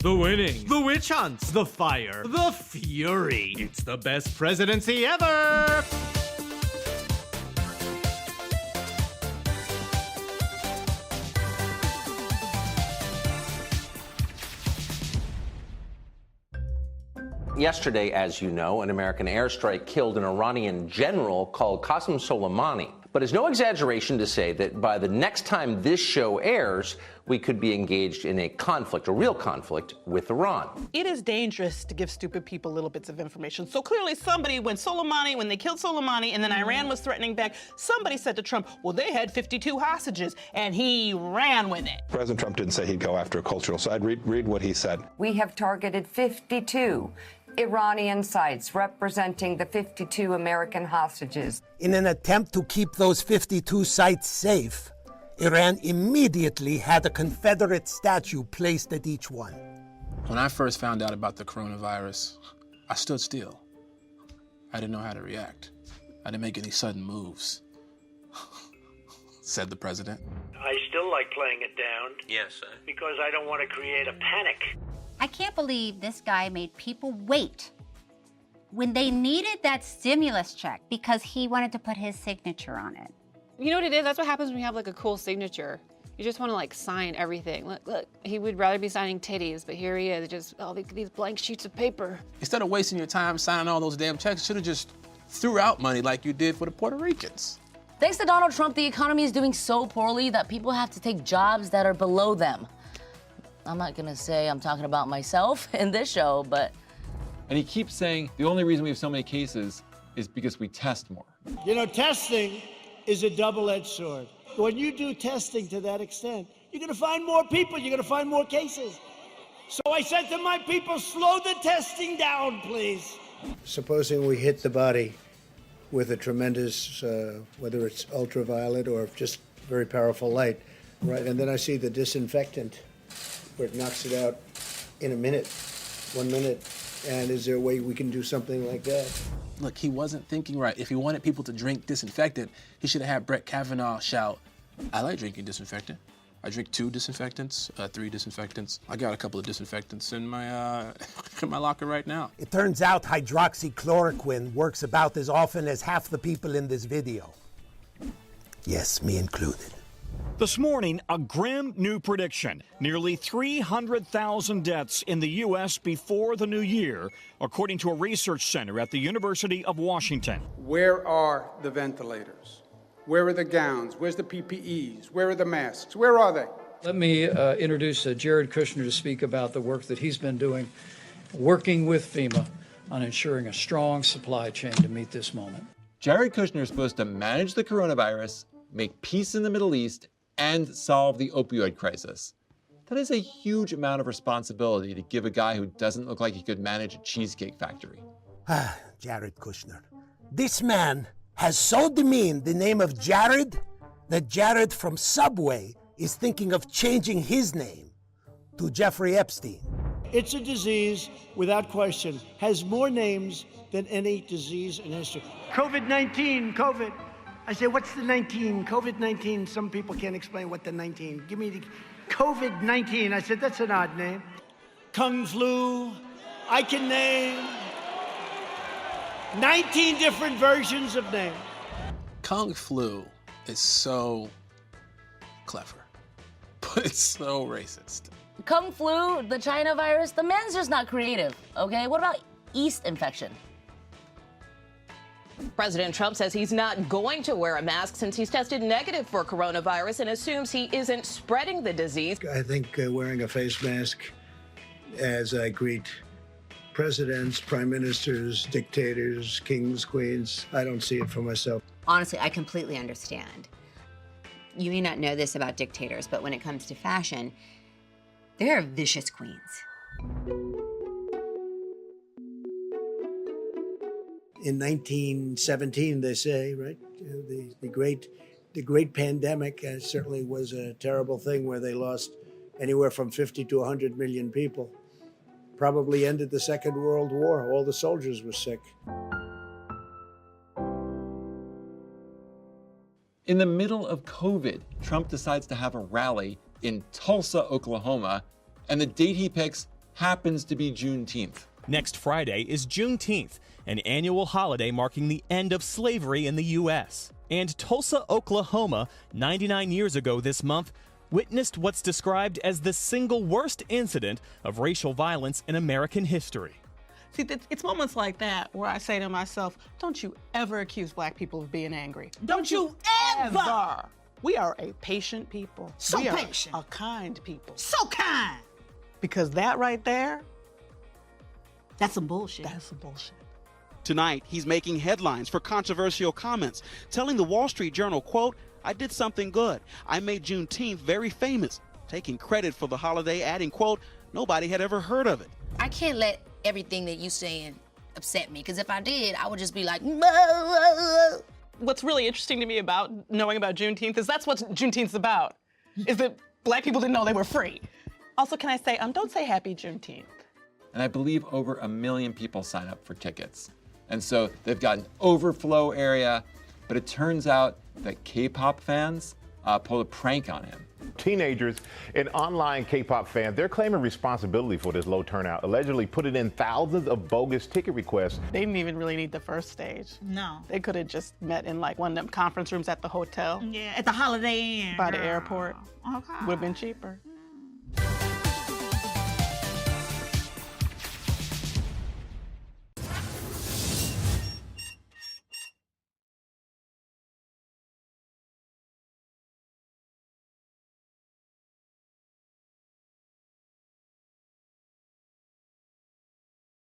The winning, the witch hunts, the fire, the fury. It's the best presidency ever! Yesterday, as you know, an American airstrike killed an Iranian general called Qasem Soleimani. But it's no exaggeration to say that by the next time this show airs, we could be engaged in a conflict, a real conflict, with Iran. It is dangerous to give stupid people little bits of information. So clearly somebody, when they killed Soleimani and then Iran was threatening back, somebody said to Trump, well, they had 52 hostages, and he ran with it. President Trump didn't say he'd go after a cultural side. Read what he said. We have targeted 52 Iranian sites representing the 52 American hostages. In an attempt to keep those 52 sites safe, Iran immediately had a Confederate statue placed at each one. When I first found out about the coronavirus, I stood still. I didn't know how to react. I didn't make any sudden moves, said the president. I still like playing it down. Yes, sir. Because I don't want to create a panic. I can't believe this guy made people wait when they needed that stimulus check because he wanted to put his signature on it. You know what it is? That's what happens when you have like a cool signature. You just want to like sign everything. Look, he would rather be signing titties, but here he is, just all these blank sheets of paper. Instead of wasting your time signing all those damn checks, you should have just threw out money like you did for the Puerto Ricans. Thanks to Donald Trump, the economy is doing so poorly that people have to take jobs that are below them. I'm not gonna say I'm talking about myself in this show, but... And he keeps saying the only reason we have so many cases is because we test more. You know, testing is a double-edged sword. When you do testing to that extent, you're gonna find more people, you're gonna find more cases. So I said to my people, slow the testing down, please. Supposing we hit the body with a tremendous, whether it's ultraviolet or just very powerful light, right? And then I see the disinfectant, where it knocks it out in a minute, 1 minute. And is there a way we can do something like that? Look, he wasn't thinking right. If he wanted people to drink disinfectant, he should have had Brett Kavanaugh shout, I like drinking disinfectant. I drink 2 disinfectants, 3 disinfectants. I got a couple of disinfectants in my in my locker right now. It turns out hydroxychloroquine works about as often as half the people in this video. Yes, me included. This morning, a grim new prediction. Nearly 300,000 deaths in the U.S. before the new year, according to a research center at the University of Washington. Where are the ventilators? Where are the gowns? Where's the PPEs? Where are the masks? Where are they? Let me introduce Jared Kushner to speak about the work that he's been doing, working with FEMA on ensuring a strong supply chain to meet this moment. Jared Kushner is supposed to manage the coronavirus, make peace in the Middle East, and solve the opioid crisis. That is a huge amount of responsibility to give a guy who doesn't look like he could manage a cheesecake factory. Jared Kushner. This man has so demeaned the name of Jared that Jared from Subway is thinking of changing his name to Jeffrey Epstein. It's a disease, without question, has more names than any disease in history. COVID-19, COVID. I say, what's the 19? COVID-19, some people can't explain what the 19. Give me the COVID-19. I said, that's an odd name. Kung flu, I can name 19 different versions of names. Kung flu is so clever, but it's so racist. Kung flu, the China virus, the man's just not creative, okay? What about yeast infection? President Trump says he's not going to wear a mask since he's tested negative for coronavirus and assumes he isn't spreading the disease. I think wearing a face mask as I greet presidents, prime ministers, dictators, kings, queens, I don't see it for myself. Honestly, I completely understand. You may not know this about dictators, but when it comes to fashion, they're vicious queens. In 1917, they say, right? The great pandemic certainly was a terrible thing where they lost anywhere from 50 to 100 million people. Probably ended the Second World War. All the soldiers were sick. In the middle of COVID, Trump decides to have a rally in Tulsa, Oklahoma, and the date he picks happens to be Juneteenth. Next Friday is Juneteenth, an annual holiday marking the end of slavery in the U.S. And Tulsa, Oklahoma, 99 years ago this month, witnessed what's described as the single worst incident of racial violence in American history. See, it's moments like that where I say to myself, don't you ever accuse black people of being angry. Don't you ever. We are a patient people. So we patient. are a kind people. So kind. Because that right there, that's some bullshit. That's some bullshit. Tonight, he's making headlines for controversial comments, telling the Wall Street Journal, quote, "I did something good. I made Juneteenth very famous," taking credit for the holiday, adding, quote, "Nobody had ever heard of it." I can't let everything that you saying upset me, because if I did, I would just be like, What's really interesting to me about knowing about Juneteenth is that's what Juneteenth's about, is that black people didn't know they were free. Also, can I say, don't say Happy Juneteenth. And I believe over 1 million people sign up for tickets. And so they've got an overflow area, but it turns out that K-pop fans pulled a prank on him. Teenagers and online K-pop fans, they're claiming responsibility for this low turnout, allegedly putting in thousands of bogus ticket requests. They didn't even really need the first stage. No. They could have just met in like one of them conference rooms at the hotel. Yeah, at the Holiday Inn. By the airport. Okay. Would have been cheaper.